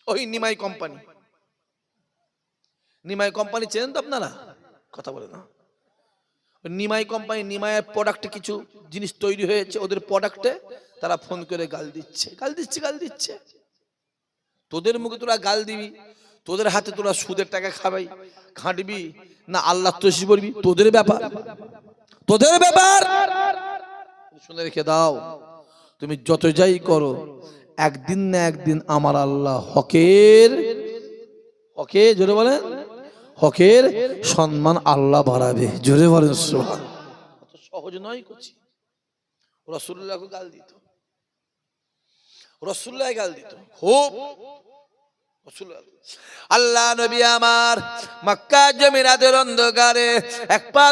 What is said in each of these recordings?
ওই Nimai company, Nimai company চেনেন তো আপনারা? কথা বলে না। নিমাই কোম্পানি, নিমাইয়ের প্রোডাক্টে কিছু জিনিস তৈরি হয়েছে, ওদের প্রোডাক্টে তারা ফোন করে গাল দিচ্ছে, গাল দিচ্ছে, গাল দিচ্ছে। তোদের মুখে তোরা গাল দিবি, তোদের হাতে তোরা সুদের টাকা খাবাই, খাটবি না আল্লাহ তসি করবি, তোদের ব্যাপার, তোদের ব্যাপার। শুনে রেখে দাও, তুমি যত যাই করো, একদিন না একদিন আমার আল্লাহ হকের, হকে জোরে বলেন, হকের সম্মান আল্লাহ বাড়াবে, জোরে বলেন সুবহানাল্লাহ। অত সহজ নয় করছি। রাসূলুল্লাহকে গাল দিত, রাসূলুল্লাহ গাল দিত খুব। আল্লাহ নবী আমার মক্কা জমিনাতের অন্ধকারে এক পা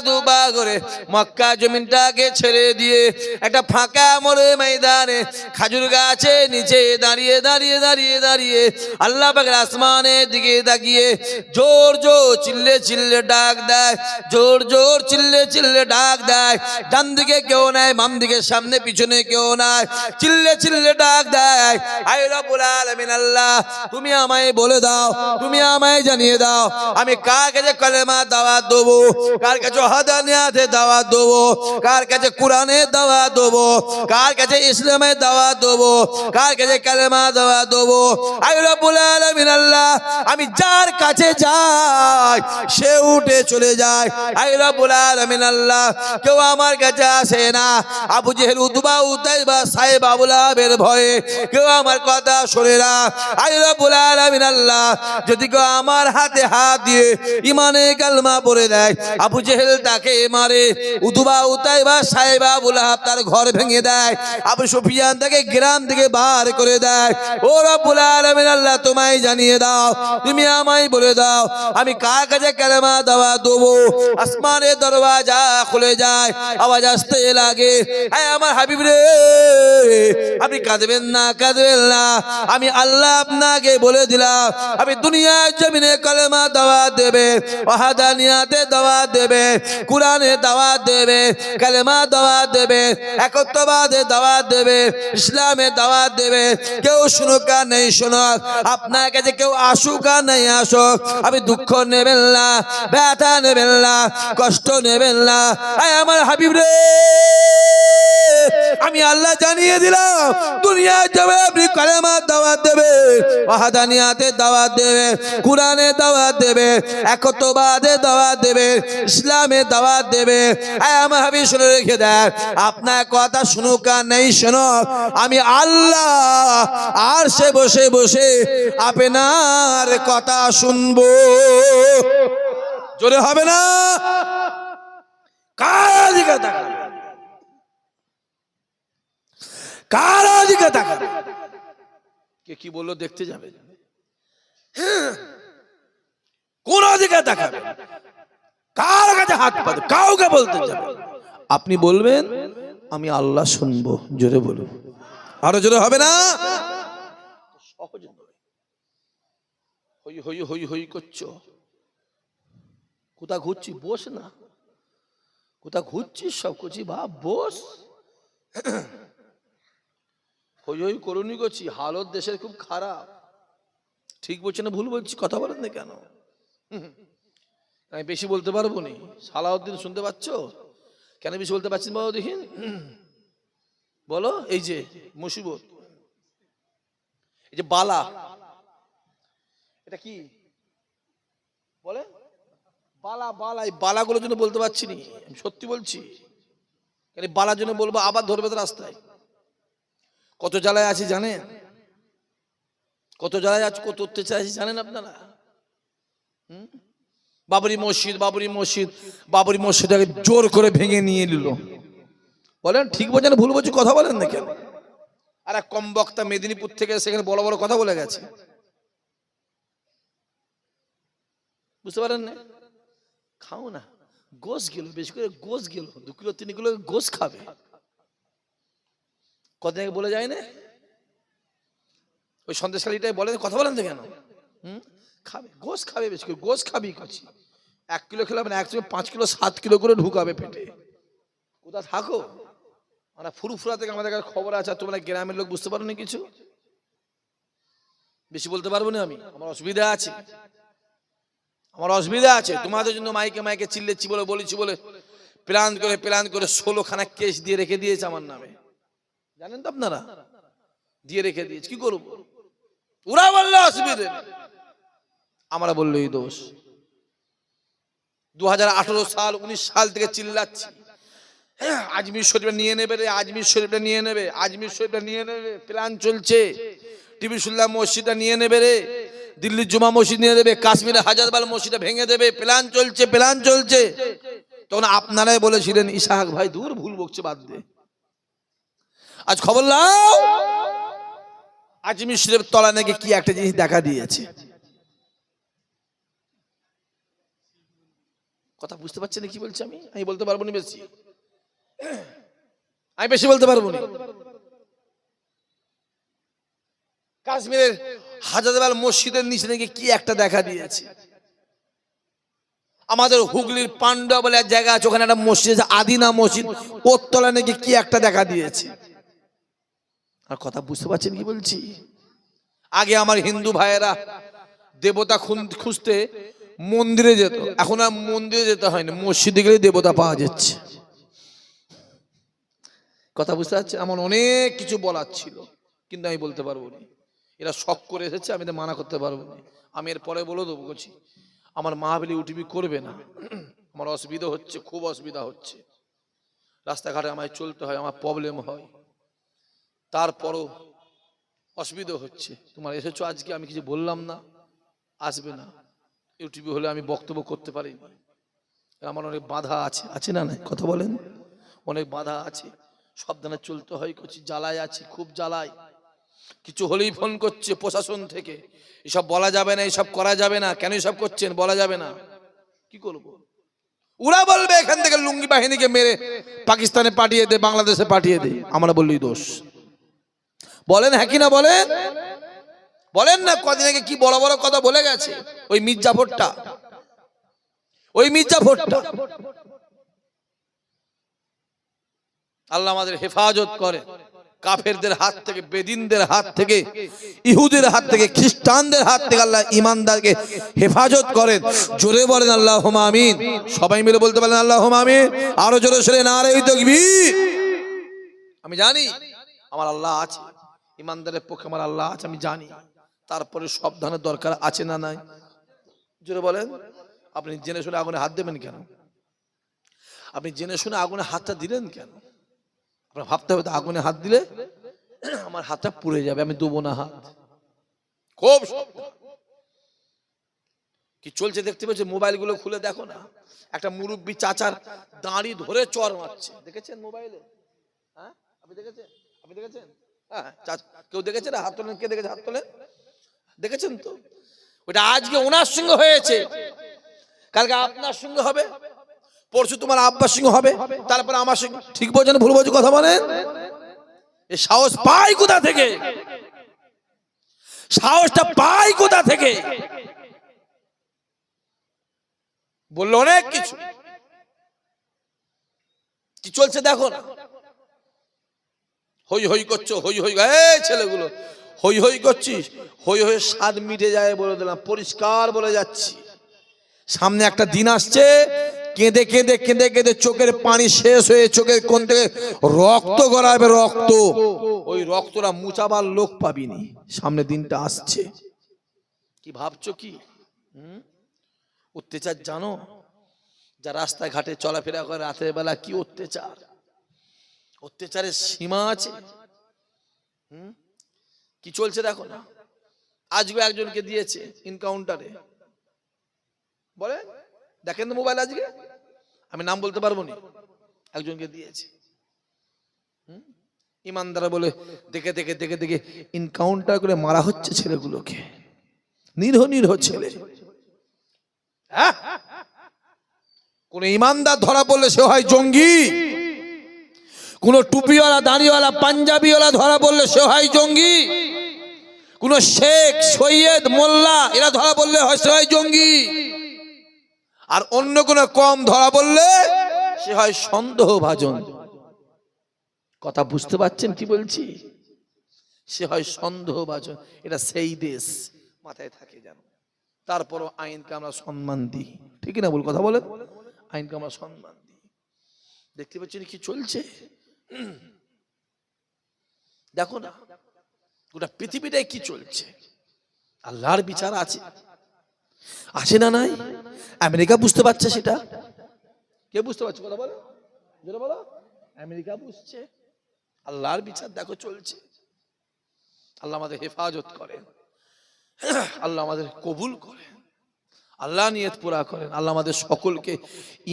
দুবা করে মক্কা জমিনটাকে ছেড়ে দিয়ে একটা ফাঁকা মরে ময়দানে খাজুর গাছে নিচে দাঁড়িয়ে দাঁড়িয়ে দাঁড়িয়ে দাঁড়িয়ে আল্লাহ পাকের আসমানের দিকে তাকিয়ে জোর জোর চিল্লে চিল্লে ডাক দেয়, জোর জোর চিল্লে চিল্লে ডাক দেয়। ডান দিকে কেউ নাই, বাম দিকে সামনে পিছনে কেউ নাই, চিল্লে চিল্লে ডাক দেয়, আয় রব্বুল আলামিন আল্লাহ তুমি আমায় বলে দাও, তুমি আমায় জানিয়ে দাও, আমি কার কাছে কালেমা দাওয়াত দেবো, কার কাছে হাদানিয়াতে দাওয়াত দেবো, কার কাছে কোরআনের দাওয়াত দেবো, কার কাছে ইসলামের দাওয়াত দেবো, কার কাছে কালেমা দাওয়াত দেবো। আয় রব্বুল আলামিন আল্লাহ আমি যার কাছে যাই সে উঠে চলে যায়। আয় রব্বুল আলামিন আল্লাহ কেউ আমার কাছে আসে না। আবু জেহেল, উতবা, উতাইবা, সাইবা, আবু লাহাবের ভয়ে কেউ আমার কথা শোনে না। আয় রব্বুল আলামিন আল্লাহ যদি কেউ আমার হাতে হাত দিয়ে ইমানে কালমা পড়ে দেয়, আবু জেহেল তাকে মারে, উতবা, উতাইবা, সাইবা, আবু লাহাব তার ঘর ভেঙে দেয়, আবু সুফিয়ান তাকে গ্রাম থেকে বার করে দেয়। ও রব্বুল আলামিন আল্লাহ তোমায় জানিয়ে দাও, তুমি আমায় বলে দাও আমি কার কাছে কালেমা দাওয়াত দেবো। আসমানের দরওয়াজা খুলে যায়, আওয়াজ আসতে লাগে, আয় আমার হাবিব রে আপনি কাঁদবেন না, কাঁদবেন না, আমি আল্লাহ আপনাকে বলে দিলাম আমি দুনিয়ার জমিনে কালেমা দাওয়াত দেবে, ওয়াহাদানিয়াতে দাওয়াত দেবে, কোরআনে দাওয়াত দেবে, কালেমা দাওয়াত দেবে, একত্ববাদে দাওয়াত দেবে, ইসলামে দাওয়াত দেবে। কেউ শুনুক আর নেই শুনুক, আপনার কাছে কেউ আসুক আর নেই আসুক, আমি দুঃখ নেবেন না, ব্যথা নেবেন না, কষ্ট নেবেন না। আয় আমার হাবিব রে আমি আল্লাহ জানিয়ে দিলাম দুনিয়ায় যাবে আপনি কালেমা দাওয়াত দেবে, ওয়াহাদানিয়াতে দাওয়াত দেবে, কোরআনে দাওয়াত দেবে, একত্ববাদে দাওয়াত দেবে, ইসলামে দাওয়াত দেবে। আয় আমার হাবিব শুনে রেখে দেন, আপনার কথা শুনুক আর নেই শুনুক, আমি আল্লাহ আর সে বসে বসে আপনার কথা শুনবো। জোরে হবে না? কার দিকে তাকাবে, কার দিকে তাকাবে, কে কি বললো দেখতে যাবে, কোন দিকে তাকাবে, কার কাছে হাত পাবে, কাউকে বলতে যাবে। আপনি বলবেন আমি আল্লাহ শুনবো। জোরে বলুন, আরো জোরে হবে না? সহজ নয়। হই হই হই হই করছো, কোথা ঘুরছি, বস না, কোথা ঘুরছিস সব করছি, ভাব বস। হই হই করুনি করছি, হালত দেশের খুব খারাপ। ঠিক বলছি না ভুল বলছি? কথা বলেন না কেন? আমি বেশি বলতে পারবো নি। সালাউদ্দিন শুনতে পাচ্ছ? কেন বেশি বলতে পারছেন বাবা দেখিন? বলো। এই যে মুসিবত, এই যে বালা, এটা কি বলে? বালা। বালা, এই বালাগুলোর জন্য বলতে পারছি নি, সত্যি বলছি। বালার জন্য বলবো আবার ধরবে তো রাস্তায়। কত জ্বালায় আছি জানেন? কত জ্বালায় আছি, কত অত্যাচার আছি জানেন আপনারা? বাবরি মসজিদ, বাবরি মসজিদ, বাবরি মসজিদটাকে জোর করে ভেঙে নিয়ে নিল। বলেন ঠিক বলছেন ভুল বলছি? কথা বলেন না কেন? আর এক কম বক্তা মেদিনীপুর থেকে সেখানে বড় বড় কথা বলে গেছে, বুঝতে পারেন না? খাও না, গোশ গেল, বেশি করে গোশ গেল, 2 কিলো 3 কিলো গোশ খাবে। কদিন আগে বলে যায় না, ওই সন্দেশখালীটাই বলে, কথা বলেন তো কেন? খাবে, গোশ খাবে, বেশি করে গোশ খাবি করছি। 1 কিলো খেলে হবে না, 5 কিলো 7 কিলো করে ঢুকাবে পেটে। কোথা থাকো আমরা ফুরুফুরা থেকে, আমাদের কাছে খবর আছে, তোমরা গ্রামের লোক বুঝতে পারো না কিছু। বেশি বলতে পারবো না আমি, আমার অসুবিধা আছে, আমার অসুবিধা আছে। তোমাদের জন্য মাইকে মাইকে চিল্লেছি বলে বলেছি বলে প্ল্যান করে 16খানা কেস দিয়ে রেখে দিয়েছে আমার নামে, জানেন তো আপনারা, দিয়ে রেখে দিয়েছে। কি করবো? ওরা বললো অসুবিধে, আমরা বললো এই দোষ। 2018 সাল 19 সাল থেকে চিল্লাচ্ছি, আজমির শরীফটা নিয়ে নেবে রে, আজমির শরীফটা নিয়ে নেবে, আজমির শরীফটা নিয়ে নেবে, প্ল্যান চলছে। টিপু সুলতান মসজিদটা নিয়ে নেবে রে, দিল্লির জুমা মসজিদ নিয়ে দেবে, কাশ্মীরে হাজারবাল মসজিদটা ভেঙে দেবে, প্ল্যান চলছে, প্ল্যান চলছে। তখন আপনারাই বলেছিলেন ইসাহাক ভাই দূর ভুল বকছে, বাদ দে। আজ খবর লাও, আজমির শরীফ তলা নাকি কি একটা জিনিস দেখা দিয়েছে। কথা বুঝতে পারছেন কি বলছি আমি বলতে পারবো না বেশি, আমি বেশি বলতে পারবো না। কাশ্মীরের হাজারবাল মসজিদের নিচে নাকি কি একটা দেখা দিয়েছে। আমাদের হুগলির পান্ডা বলে এক জায়গা আছে, ওখানে একটা মসজিদ, আদিনা মসজিদ, ওর তলায় নাকি কি একটা দেখা দিয়েছে। আর কথা বুঝতে পারছেন কি বলছি? আগে আমার হিন্দু ভাইয়েরা দেবতা খুঁজতে মন্দিরে যেত, এখন আর মন্দিরে যেতে হয় না, মসজিদে গেলে দেবতা পাওয়া যাচ্ছে। কথা বুঝতে পারছেন? আমার অনেক কিছু বলার ছিল, কিন্তু আমি বলতে পারবো না। এরা শখ করে এসেছে, আমি মানা করতে পারবো না। আমি এর পরে বলে দেবো, বলছি আমার মাহফিলে ইউটিউব করবে না, আমার অসুবিধা হচ্ছে, খুব অসুবিধা হচ্ছে, রাস্তাঘাটে আমায় চলতে হয়, আমার প্রবলেম হয়, তারপরও অসুবিধা হচ্ছে। তোমার এসেছো আজকে, আমি কিছু বললাম না, আসবে না। ইউটিউবে হলে আমি বক্তব্য করতে পারি, আমার অনেক বাধা আছে, আছে না? নাই কথা বলেন, অনেক বাধা আছে, সাবধানে চলতে হয়, করছি জ্বালায় আছি, খুব জ্বালায়। কিছু হলেই ফোন করছে প্রশাসন থেকে, এসব বলা যাবে না, এসব করা যাবে না, কেন এসব করছেন, বলা যাবে না। কি করবো? ওরা বলবে এখান থেকে লুঙ্গি বাহিনীকে মেরে পাকিস্তানে পাঠিয়ে দে, বাংলাদেশে পাঠিয়ে দে, আমরা বললেই দোষ। বলেন হ্যাঁ কি না বলেন? বলেন না। কদিন আগে কি বড় বড় কথা বলে গেছে ওই মির্জাফরটা, ওই মির্জাফরটা। আল্লাহ আমাদের হেফাজত করে কাফেরদের হাত থেকে, বেদিনদের হাত থেকে, ইহুদের হাত থেকে, খ্রিস্টানদের হাত থেকে আল্লাহ ইমানদারকে হেফাজত করেন। জোরে বলেন আল্লাহুম্মা আমিন। সবাই মিলে বলতে পারেন আল্লাহুম্মা আমিন। আরো জোরে সরে নারে তাকবীর। আমি জানি আমার আল্লাহ আছে, ইমানদারের পক্ষে আমার আল্লাহ আছে, আমি জানি। তারপরে সাবধানের দরকার আছে না নাই? জোরে বলেন। আপনি জেনে শুনে আগুনে হাত দেবেন কেন? আপনি জেনে শুনে আগুনে হাতটা দিলেন কেন? আপনার ভাবতে হবে আগুনে হাত দিলে আমার হাতটা পুড়ে যাবে, আমি দেবো না হাত। খুব কি চলছে দেখতে পাচ্ছি, মোবাইল গুলো খুলে দেখো না, একটা মুরব্বী চাচার দাঁড়ি ধরে চর মারছে, দেখেছেন মোবাইলে? হ্যাঁ, আপনি দেখেছেন? আপনি দেখেছেন? হ্যাঁ, কেউ দেখেছেন? হাত তোলেন, কে দেখেছে? হাত তোলেন। দেখেছেন তো? ওটা আজকে ওনার সঙ্গে হয়েছে, কালকে আপনার সঙ্গে হবে, পরশু তোমার আব্বার সঙ্গে হবে, তারপরে আমার সঙ্গে। ঠিক বলছেন ভুল বলছি কথা বলেন? এই সাহস পাই কোথা থেকে? সাহসটা পাই কোথা থেকে? বললো অনেক কিছু, কি চলছে দেখো না। হই হই করছো, হই হই, এই ছেলেগুলো হই হই করছিস, হই হই স্বাদ মিটে যায় বলে দিলাম, পরিষ্কার বলে যাচ্ছি। সামনে একটা দিন আসছে, কেঁদে কেঁদে কেঁদে কেঁদে চোখের পানি শেষ হয়ে চোখের কোন থেকে রক্ত গড়াবে, রক্ত। ওই রক্তটা মুছাবার লোক পাবিনি, সামনে দিনটা আসছে। কি ভাবছো কি? অত্যাচার জানো? যা রাস্তায় ঘাটে চলাফেরা করে রাতের বেলা, কি অত্যাচার! অত্যাচারের সীমা আছে। কি চলছে দেখো না। আজকে একজনকে দিয়েছে এনকাউন্টারে, বলে দেখেন মোবাইল, আজকে আমি নাম বলতে পারবো না, একজনকে দিয়েছে। ইমানদার বলে দেখে দেখে দেখে দেখে এনকাউন্টার করে মারা হচ্ছে ছেলেগুলোকে, নিরহ নিরহ ছেলে। কোন ইমানদার ধরা পড়লে সে হয় জঙ্গি, কোন টুপিওয়ালা, দাড়িওয়ালা, পাঞ্জাবিওয়ালা ধরা পড়লে সে হয় জঙ্গি, কোন শেখ, সৈয়দ, মোল্লা এরা ধরা পড়লে সে হয় জঙ্গি, আর অন্য কোন কম ধরা পড়লে সে হয় সন্দেহভাজন। কথা বুঝতে পারছেন কি বলছি? সে হয় সন্দেহভাজন। এটা সেই দেশ, মাথায় থাকে যেন। তারপরও আইনকে আমরা সম্মান দিই, ঠিক না? ভুল কথা বলেন? আইনকে আমরা সম্মান দিই। দেখতে পাচ্ছেন কি চলছে? দেখো না গোটা পৃথিবীটাই কি চলছে। আল্লাহর বিচার আছে, আছে না নাই? আমেরিকা বুঝতে পারছে সেটা? কে বুঝতে পারছে? কথা বলো, যেটা বলো। আমেরিকা বুঝছে। আল্লাহর বিচার দেখো চলছে। আল্লাহ আমাদের হেফাজত করেন, আল্লাহ আমাদের কবুল করেন, আল্লাহ নিয়ত পুরা করেন। আল্লাহ আমাদের সকলকে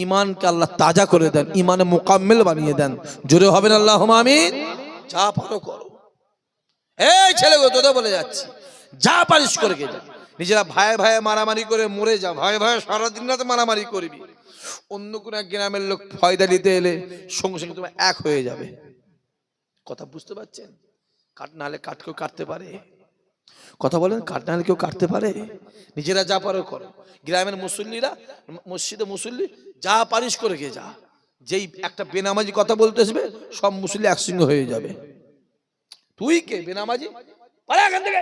ঈমানকে আল্লাহ তাজা করে দেন, ঈমানে মুকাম্মেল বানিয়ে দেন। জোরে হবেন আল্লাহুম্মা আমিন। যা পারো করো। এই ছেলেগো, তোদের বলে যাচ্ছি, যা পারিস করে গে যা। নিজেরা ভাই ভাই মারামারি করে মরে যা, ভয়ে ভয়ে সারাদিন রাত মারামারি করবি। অন্য কোন এক গ্রামের লোক ফয়দা দিতে এলে সঙ্গে সঙ্গে তুমি এক হয়ে যাবে। কথা বুঝতে পারছেন? কাট না হলে কাট কেউ কাটতে পারে? কথা বলেন, কাট না হলে কেউ কাটতে পারে? নিজেরা যা পারো করো। গ্রামের মুসল্লিরা, মসজিদে মুসল্লি, যা পারিস করে গে যা। যেই একটা বেনামাজি কথা বলতে আসবে, সব মুসল্লি একসঙ্গে হয়ে যাবে। তুই কে বেনামাজি? পালা এখান থেকে।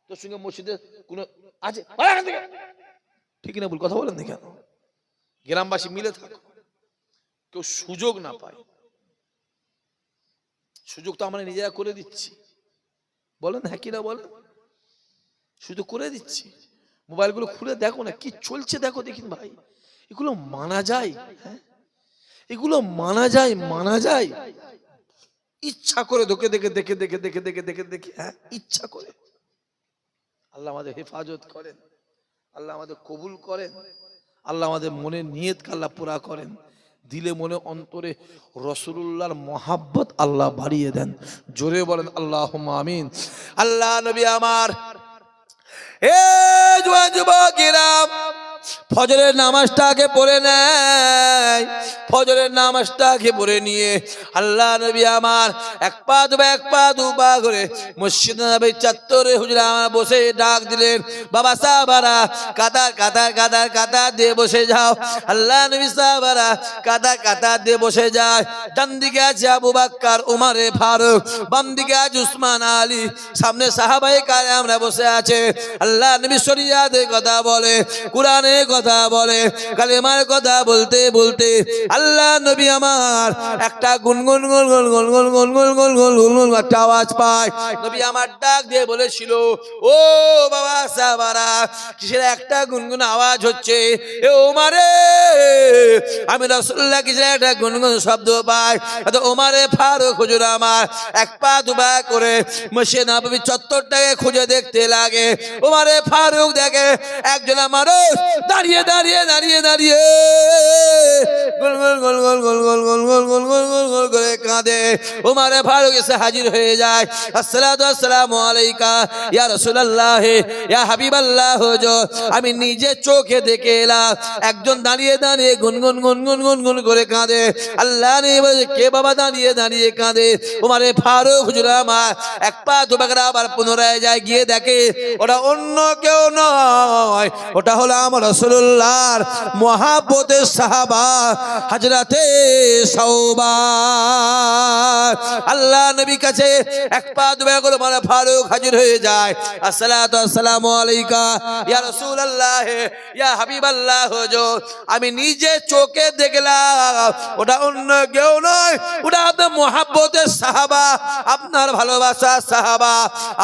তোর সঙ্গে মসজিদে কোনো আছে? পালা এখান থেকে। ঠিক না ভুল কথা বলেন না কেন? গ্রামবাসী মিলে থাকো, কেউ সুযোগ না পায়। সুযোগ তো আমরা নিজেরা করে দিচ্ছি, বলেন হ্যাঁ কি না বলেন? শুধু করে দিচ্ছি। মোবাইলগুলো খুলে দেখো না কি চলছে, দেখো দেখিন ভাই। এগুলো মানা যায়? হ্যাঁ, এগুলো মানা যায়? মানা যায়? ইচ্ছা করে দেখে দেখে দেখে দেখে দেখে দেখে দেখে দেখে, হ্যাঁ, ইচ্ছা করে। আল্লাহ আমাদের হেফাজত করেন, আল্লাহ আমাদের কবুল করেন, আল্লাহ আমাদের মনের নিয়তকে আল্লাহ পুরা করেন। দিলে মনে অন্তরে রাসূলুল্লাহর মহাব্বত আল্লাহ বাড়িয়ে দেন। জোরে বলেন আল্লাহুম্মা আমিন। আল্লাহ নবী আমার, এ জওয়ান যুবকেরা, ফজরের নামাজটাকে পড়ে নেয়। ফজরের নামাজটাকে পড়ে নিয়ে আল্লাহ নবী আমার এক পা দুপা করে মসজিদ নববীর চত্বরে হুজুর আমার বসে ডাক দিলেন, বাবা সাহাবারা কাতার কাতার কাতার কাতার দিয়ে বসে যাও। আল্লাহ নবী সাহাবারা কাতার কাতার দিয়ে বসে যায়। ডান দিকে আছে আবু বকর, উমরে ফারুক, বাম দিকে আছে উসমান আলী, সামনে সাহাবায়ে কেরামরা বসে আছে। আল্লাহ নবী শরিয়াতের কথা বলে, কোরআনের কথা বলে, কালেমার কথা বলতে বলতে আল্লাহ নবী আমার একটা গুনগুন গুনগুন গুনগুন গুনগুন গুনগুন গুনগুন একটা আওয়াজ পায়। নবী আমার ডাক দিয়ে বলেছিল, ও বাবা সাহাবারা, কিসের একটা গুনগুন আওয়াজ হচ্ছে? এ ওমরে, আমি রাসূলুল্লাহ কিসের একটা গুনগুন শব্দ পাই। ওমরে ফারুক হুজুর আমার এক পা দুপা করে মসজিদ নববী চত্বরটাকে খুঁজে দেখতে লাগে। ওমরে ফারুক দেখে একজন মানুষ দাঁড়িয়ে দাঁড়িয়ে দাঁড়িয়ে দাঁড়িয়ে গোল গোল গোল গোল গোল গোল গোল গোল গোল গোল গোল গোল করে কাঁদে। ওমরে ফারুক এসে হাজির হয়ে যায়। আসসালাতু আসসালামু আলাইকা ইয়া রাসূলুল্লাহ, ইয়া হাবিবাল্লাহ। হুজুর, আমি নিজে চোখে দেখে এলাম একজন দাঁড়িয়ে দাঁড়িয়ে গুনগুন গুনগুন গুনগুন করে কাঁদে। আল্লাহ নবী বলে, কে বাবা দাঁড়িয়ে দাঁড়িয়ে কাঁদে? ওমরে ফারুক হুজুর আমার এক পা দুপা করে আবার পুনরায় যায়, গিয়ে দেখে ওটা অন্য কেউ নয়, ওটা হলো আমার রাসূলুল্লাহর মহাব্বতের সাহাবা হযরতে সাওবান। আল্লাহ নবীর কাছে এক পা দুপা করে ওমরে ফারুক হাজির হয়ে যায়। আসসালাতু আসসালামু আলাইকা ইয়া রাসূলুল্লাহ, ইয়া হাবিবাল্লাহ। হুজুর, আমি নিজে চোখে দেখলাম ওটা অন্য কেউ নয়, ওটা আপনার মহাব্বতের সাহাবা, আপনার ভালোবাসার সাহাবা,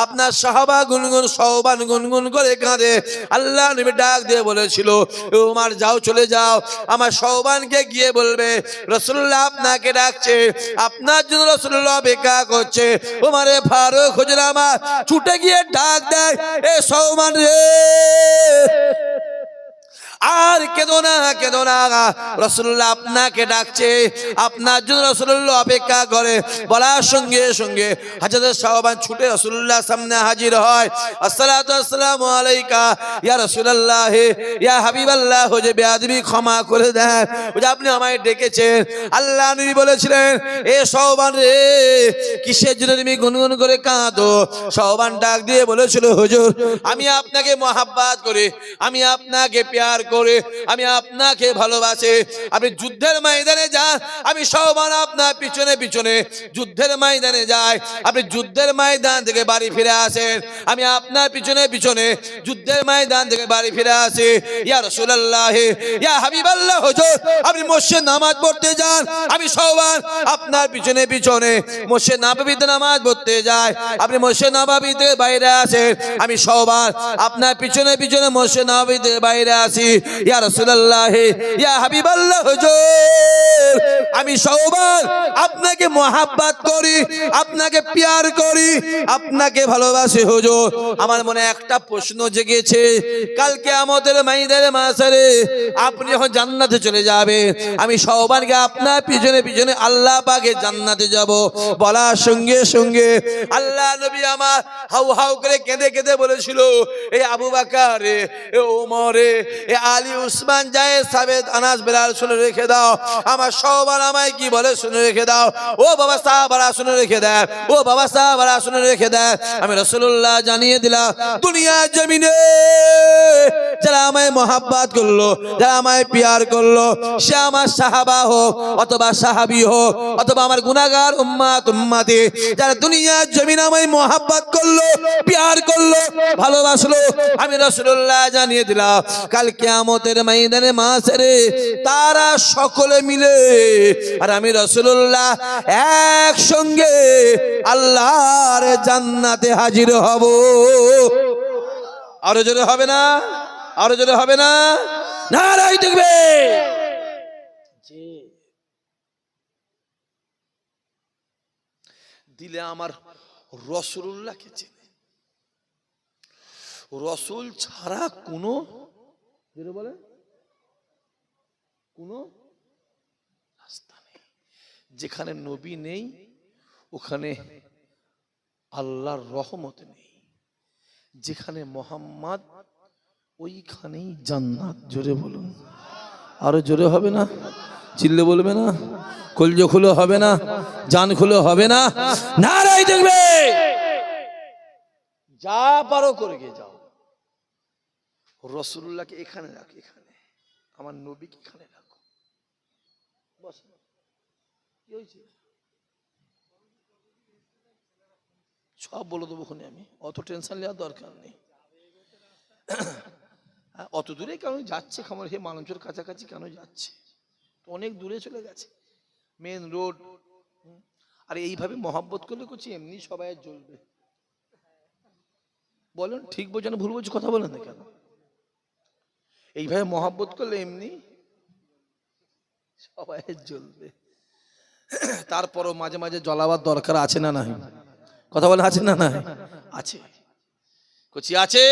আপনার সাহাবা গুনগুন সাওবান গুনগুন করে কাঁদে। আল্লাহ নবী ডাক দিয়ে বলেছিল, ওমর যাও, চলে যাও, আমার সাওবানকে গিয়ে বলবে রাসূলুল্লাহ আপনাকে ডাকছে, আপনার জন্য রাসূলুল্লাহ অপেক্ষা করছে। ওমরে ফারুক হুজুর আমার ছুটে গিয়ে ডাক দেয়, এ সাওবান রে, আর কেঁদো না, কেঁদো না, রাসূলুল্লাহ আপনাকে ডাকছে, আপনার জন্য রাসূলুল্লাহ অপেক্ষা করে। বলার সঙ্গে সঙ্গে হযরত সাওবান ছুটে রাসূলুল্লাহর সামনে হাজির হয়। আসসালাতু আসসালামু আলাইকা ইয়া রাসূলুল্লাহ, ইয়া হাবিবাল্লাহ। যে বেয়াদবি ক্ষমা করে দেন, যে আপনি আমায় ডেকেছেন। আল্লাহ নবী বলেছিলেন, এ সাওবান রে, কিসের জন্য তুমি গুনগুন করে কাঁদো? সাওবান ডাক দিয়ে বলেছিল, হুজুর, আমি আপনাকে মহব্বত করি, আমি আপনাকে প্যার করে আমি আপনাকে ভালোবাসি। আপনি যুদ্ধের ময়দানে যান, আমি সবার আপনার পিছনে পিছনে যুদ্ধের ময়দানে যাই। আপনি যুদ্ধের ময়দান থেকে বাড়ি ফিরে আসেন, আমি আপনার পিছনে পিছনে যুদ্ধের ময়দান থেকে বাড়ি ফিরে আসি। ইয়া রাসূলুল্লাহ, ইয়া হাবিবাল্লাহ হুজুর, আপনি মসজিদে নামাজ পড়তে যান, আমি সবার আপনার পিছনে পিছনে মসজিদ নববীতে নামাজ পড়তে যাই। আপনি মসজিদ নববীতে বাইরে আসেন, আমি সবার আপনার পিছনে পিছনে মসজিদ নববীতে বাইরে আসি। ইয়া রাসূলুল্লাহ, ইয়া হাবিবাল্লাহ হুজুর, আমি সবার আপনাকে মহব্বত করি, আপনাকে প্যার করি, আপনাকে ভালোবাসি হুজুর। আমার মনে একটা প্রশ্ন জেগেছে, কাল কিয়ামতের ময়দানে মাশারে আপনি যখন জান্নাতে চলে যাবেন, আমি সবারকে আপনার পিছনে পিছনে আল্লাহ পাকের জান্নাতে যাব। বলার সঙ্গে সঙ্গে আল্লাহ নবী আমার হাউ হাউ করে কেঁদে কেঁদে বলেছিল, এই আবু বকর, এ ওমর, এ আলী, উসমান, জায়েদ, সাবেদ, আনাস, বেলাল শুনে রেখে দাও। আমার সবার আমায় কি বলে শুনে রেখে দাও। ও বাবা সাহাবারা শুনে রেখে দেন, ও বাবা সাহাবারা শুনে রেখে দেন। আমি রাসূলুল্লাহ জানিয়ে দিলাম, দুনিয়ার জমিনে যারা আমায় মহব্বত করলো, যারা আমায় প্যার করলো, সে আমার সাহাবা হোক অথবা সাহাবী হোক অথবা আমার গুনাহগার উম্মত উম্মতি, যারা দুনিয়ার জমিনে আমায় মহব্বত করলো, প্যার করলো, ভালোবাসলো, আমি রাসূলুল্লাহ জানিয়ে দিলাম, কাল কিয়ামতের ময়দানে মাশারে তারা সকলে মিলে আর আমি রাসূলুল্লাহ একসঙ্গে আল্লাহর জান্নাতে হাজির হব। আরো জোরে হবে না? আরো জোরে হবে না? নারাই দেখবে দিলে আমার রাসূলুল্লাহকে চেনে। রাসূল ছাড়া কোনো বলে কোনো রাস্তা নেই। যেখানে নবী নেই ওখানে আল্লাহর রহমত নেই। যেখানে মুহাম্মদ ওইখানেই জান্নাত। জোরে বলুন, আরো জোরে হবে না? চিল্লে বলবে না? কলজো খুলে হবে না? জান খুলে হবে না? নারাই দেখবে যা পারো করে গিয়ে যাও। রাসূলুল্লাহকে এখানে রাখো, এখানে আমার নবীকে এখানে রাখো। বস কি হয়েছে সব বলে দেবো, আমি অত টেনশন নেওয়ার দরকার নেই। অত দূরে কেন যাচ্ছে? খামার হে মালঞ্চের কাছাকাছি কেন যাচ্ছে? অনেক দূরে চলে গেছে, মেন রোড। আর এইভাবে মহব্বত করলে করছি এমনি সবাই জ্বলবে। বলেন ঠিক বোঝেন ভুল বোঝ? কথা বলেন না কেন? এইভাবে মহব্বত করলে এমনি সবাই জ্বলবে। তারপরও মাঝে মাঝে জ্বলাবার দরকার আছে না নাই? কথা বলে আছে না নাই? আছে, কচি আছে।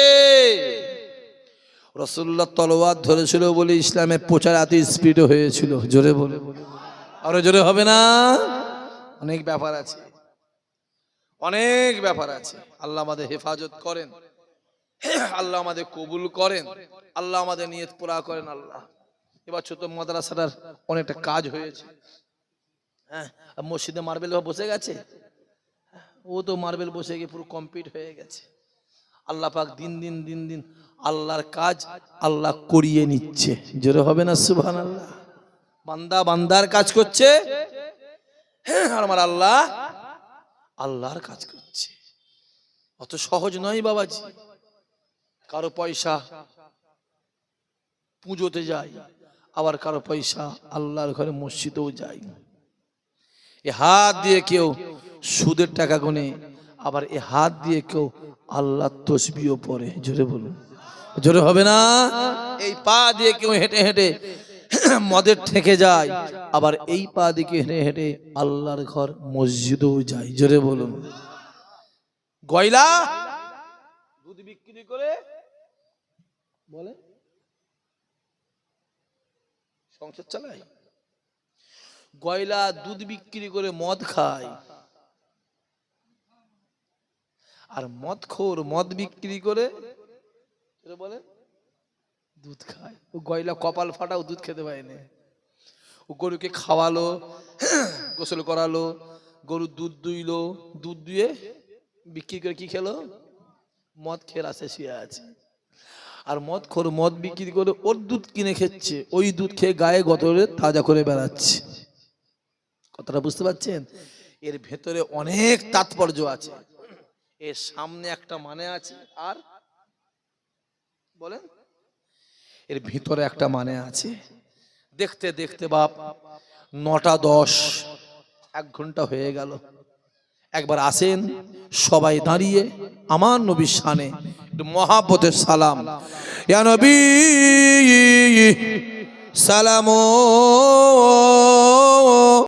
রাসূলুল্লাহ তলোয়ার ধরেছিল বলে ইসলামের প্রচার এত স্পিড হয়েছিল। জোরে বলে, আরো জোরে হবে না? অনেক ব্যাপার আছে, অনেক ব্যাপার আছে। আল্লাহ আমাদের হেফাজত করেন, আল্লাহ আমাদের কবুল করেন, আল্লাহ আমাদের নিয়ত পুরা করেন। আল্লাহ এবার ছোট মাদ্রাসাটার অনেকটা কাজ হয়েছে। হ্যাঁ, মসজিদে মার্বেল বসে গেছে, ও তো মার্বেল বসে গিয়ে পুরো কমপ্লিট হয়ে গেছে। আল্লাহ পাক দিন দিন দিন দিন আল্লাহর কাজ আল্লাহ করিয়ে নিচ্ছে। জোরে হবে না সুবহানাল্লাহ? বান্দা বান্দার কাজ করছে আর আমার আল্লাহ আল্লাহর কাজ করছে। অত সহজ নয় বাবাজি। কারো পয়সা পুজোতে যায়, আবার কারো পয়সা আল্লাহর ঘরে মসজিদেও যায়। এ হাত দিয়ে কেউ সুদের টাকা গুনে, আবার এ হাত দিয়ে কেউ আল্লাহর তসবিহও পড়ে। জোরে বলুন, জোরে হবে না? এই পা দিয়ে কেউ হেঁটে হেঁটে মদের ঠেকে যায়, আবার এই পা দিকে হেঁটে হেঁটে আল্লাহর ঘর মসজিদেও যায়। জোরে বলুন। গয়লা দুধ বিক্রি করে বলে সংসার চালায়, গয়লা দুধ বিক্রি করে মদ খায়, আর মদখোর মদ বিক্রি করে বলে দুধ খায়। ও গয়লা কপাল ফাটাও দুধ খেতে পায়নি। ও গরুকে খাওয়ালো, গোসল করালো, গরু দুধ দুইলো, দুধ দুয়ে বিক্রি করে কি খেলো? মদ খেয়ে আসে শুয়ে আছে। আর মদখোর মদ বিক্রি করে ওর দুধ কিনে খেচ্ছে, ওই দুধ খেয়ে গায়ে গতরে তাজা করে বেড়াচ্ছে। কথাটা বুঝতে পারছেন? এর ভেতরে অনেক তাৎপর্য আছে। এর সামনে একটা মানে আছে, আর বলেন এর ভিতরে একটা মানে আছে। দেখতে দেখতে বাপ 9টা 10, 1 ঘন্টা হয়ে গেল। একবার আসেন সবাই দাঁড়িয়ে আমার নবীর শানে একটু মহাব্বতের সালাম। ইয়া নবী সালামো